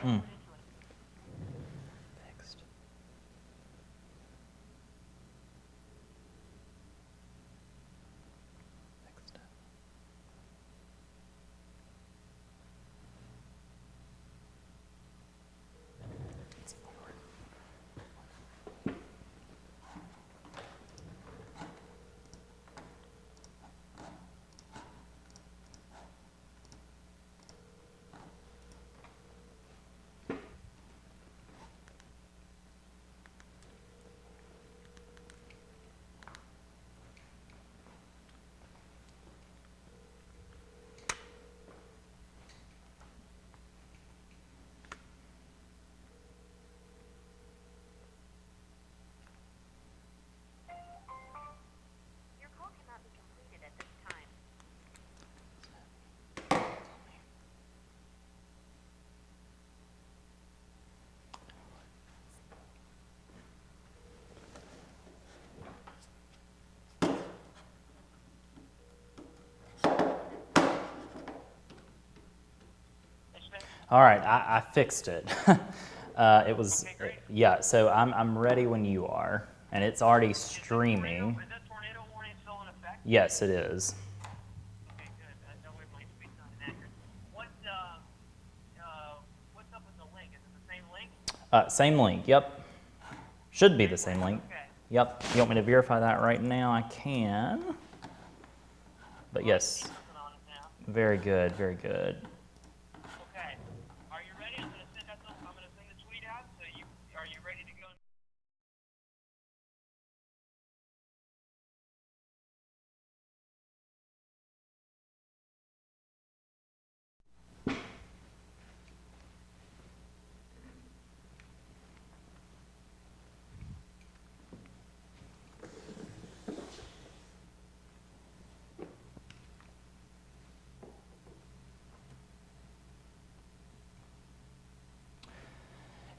Mm. Fixed. Fixed. All right, I fixed it. It was, okay, yeah, so I'm ready when you are, and it's already streaming. Is that tornado warning still in effect? Yes, it is. Okay, good. That way my speed's not inaccurate. What's up with the link? Is it the same link? Same link, yep. Should be the same link. Okay. Yep. You want me to verify that right now? I can. But yes. Very good, very good. Okay. Are you ready? I'm going to send the tweet out. So are you ready to go?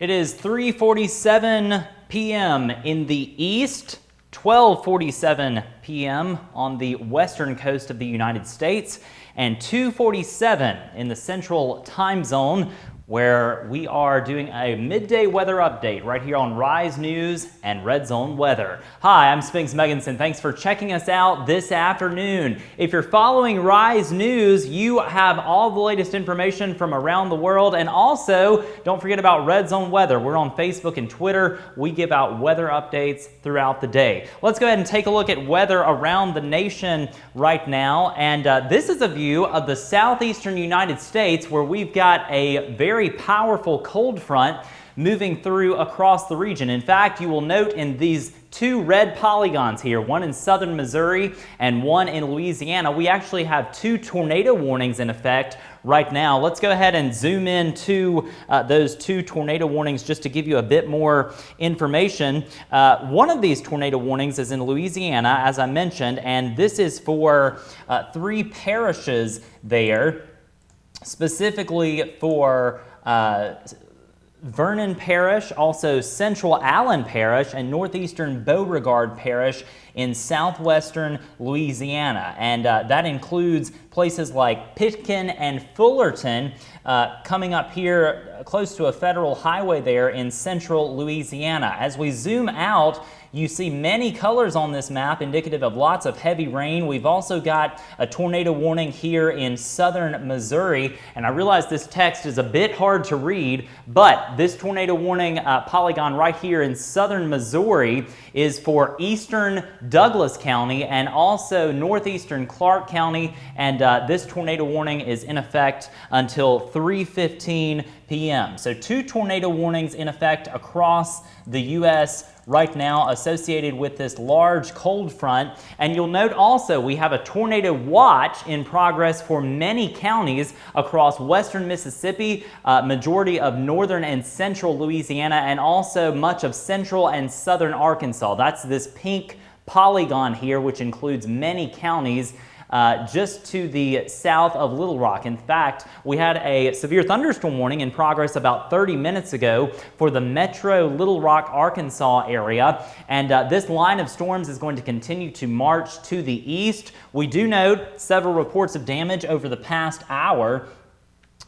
It is 3:47 p.m. in the east, 12:47 p.m. on the western coast of the United States, and 2:47 in the central time zone, where we are doing a midday weather update right here on Rise News and Red Zone Weather. Hi, I'm Spinks Megginson. Thanks for checking us out this afternoon. If you're following Rise News, you have all the latest information from around the world, and also don't forget about Red Zone Weather. We're on Facebook and Twitter. We give out weather updates throughout the day. Let's go ahead and take a look at weather around the nation right now, and this is a view of the southeastern United States, where we've got a very powerful cold front moving through across the region. In fact, you will note in these two red polygons here, one in southern Missouri and one in Louisiana, we actually have two tornado warnings in effect right now. Let's go ahead and zoom in to those two tornado warnings just to give you a bit more information. One of these tornado warnings is in Louisiana, as I mentioned, and this is for 3 parishes there, specifically for Vernon Parish, also Central Allen Parish, and Northeastern Beauregard Parish in southwestern Louisiana. And that includes places like Pitkin and Fullerton, coming up here close to a federal highway there in central Louisiana. As we zoom out, you see many colors on this map indicative of lots of heavy rain. We've also got a tornado warning here in southern Missouri, and I realize this text is a bit hard to read, but this tornado warning polygon right here in southern Missouri is for eastern Douglas County and also northeastern Clark County, and this tornado warning is in effect until 3:15 p.m. So 2 tornado warnings in effect across the U.S. right now associated with this large cold front. And you'll note also we have a tornado watch in progress for many counties across western Mississippi, majority of northern and central Louisiana, and also much of central and southern Arkansas. That's this pink polygon here, which includes many counties just to the south of Little Rock. In fact, we had a severe thunderstorm warning in progress about 30 minutes ago for the metro Little Rock, Arkansas area, and this line of storms is going to continue to march to the east. We do note several reports of damage over the past hour.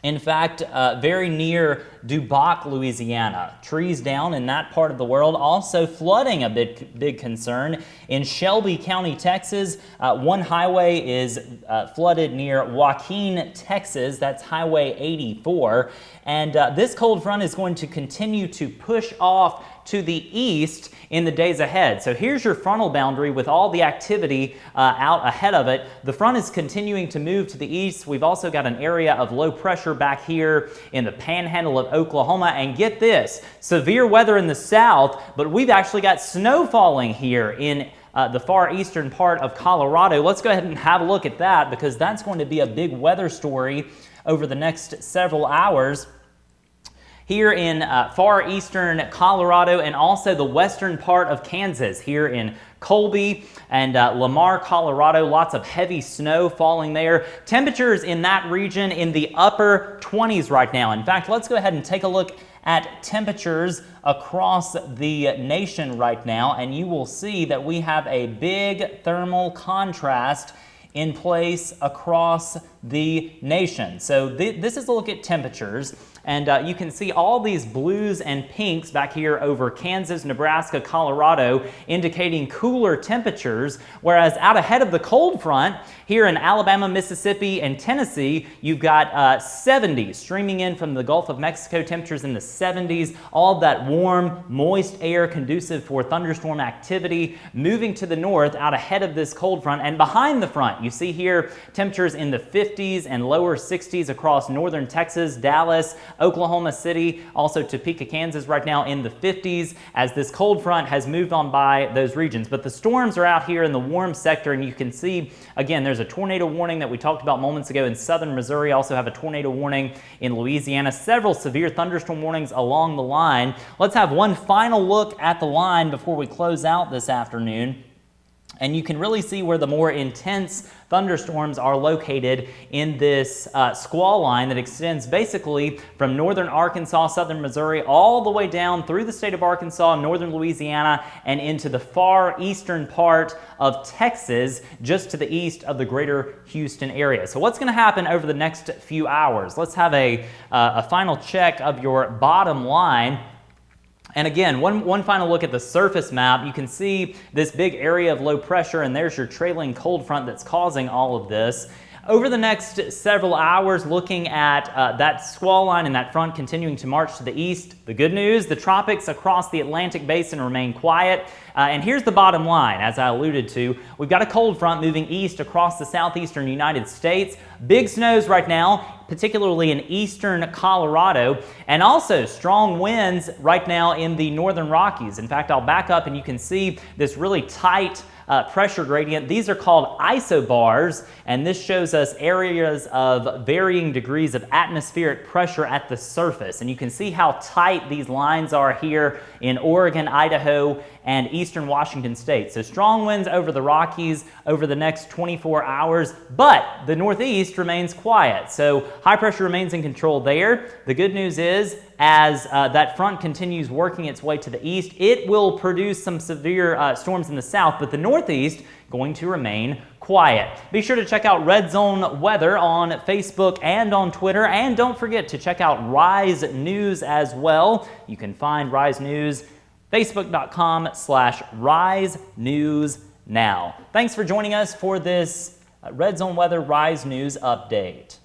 In fact, very near Duboc, Louisiana, trees down in that part of the world. Also flooding, a big concern. In Shelby County, Texas, one highway is flooded near Joaquin, Texas. That's Highway 84. And this cold front is going to continue to push off to the east in the days ahead. So here's your frontal boundary with all the activity out ahead of it. The front is continuing to move to the east. We've also got an area of low pressure back here in the panhandle of Oklahoma. And get this, severe weather in the south, but we've actually got snow falling here in the far eastern part of Colorado. Let's go ahead and have a look at that, because that's going to be a big weather story over the next several hours. Here in far eastern Colorado, and also the western part of Kansas, here in Colby and Lamar, Colorado. Lots of heavy snow falling there. Temperatures in that region in the upper 20s right now. In fact, let's go ahead and take a look at temperatures across the nation right now, and you will see that we have a big thermal contrast in place across the nation. So this is a look at temperatures, and you can see all these blues and pinks back here over Kansas, Nebraska, Colorado, indicating cooler temperatures, whereas out ahead of the cold front, here in Alabama, Mississippi, and Tennessee, you've got 70s streaming in from the Gulf of Mexico, temperatures in the 70s, all of that warm, moist air conducive for thunderstorm activity moving to the north out ahead of this cold front. And behind the front, you see here temperatures in the 50s and lower 60s across northern Texas, Dallas, Oklahoma City, also Topeka, Kansas right now in the 50s as this cold front has moved on by those regions. But the storms are out here in the warm sector, and you can see, again, there's a tornado warning that we talked about moments ago in southern Missouri. Also have a tornado warning in Louisiana. Several severe thunderstorm warnings along the line. Let's have one final look at the line before we close out this afternoon. And you can really see where the more intense thunderstorms are located in this squall line that extends basically from northern Arkansas, southern Missouri, all the way down through the state of Arkansas, northern Louisiana, and into the far eastern part of Texas, just to the east of the greater Houston area. So what's going to happen over the next few hours? Let's have a final check of your bottom line. And again, one final look at the surface map. You can see this big area of low pressure, and there's your trailing cold front that's causing all of this. Over the next several hours, looking at that squall line and that front continuing to march to the east. The good news, the tropics across the Atlantic basin remain quiet. And here's the bottom line, as I alluded to. We've got a cold front moving east across the southeastern United States. Big snows right now, particularly in eastern Colorado, and also strong winds right now in the northern Rockies. In fact, I'll back up and you can see this really tight pressure gradient. These are called isobars, and this shows us areas of varying degrees of atmospheric pressure at the surface. And you can see how tight these lines are here in Oregon, Idaho, and eastern Washington state. So strong winds over the Rockies over the next 24 hours, but the Northeast remains quiet. So high pressure remains in control there. The good news is, as that front continues working its way to the east, it will produce some severe storms in the south, but the Northeast going to remain quiet. Be sure to check out Red Zone Weather on Facebook and on Twitter, and don't forget to check out Rise News as well. You can find Rise News facebook.com/Rise News Now. Thanks for joining us for this Red Zone Weather Rise News update.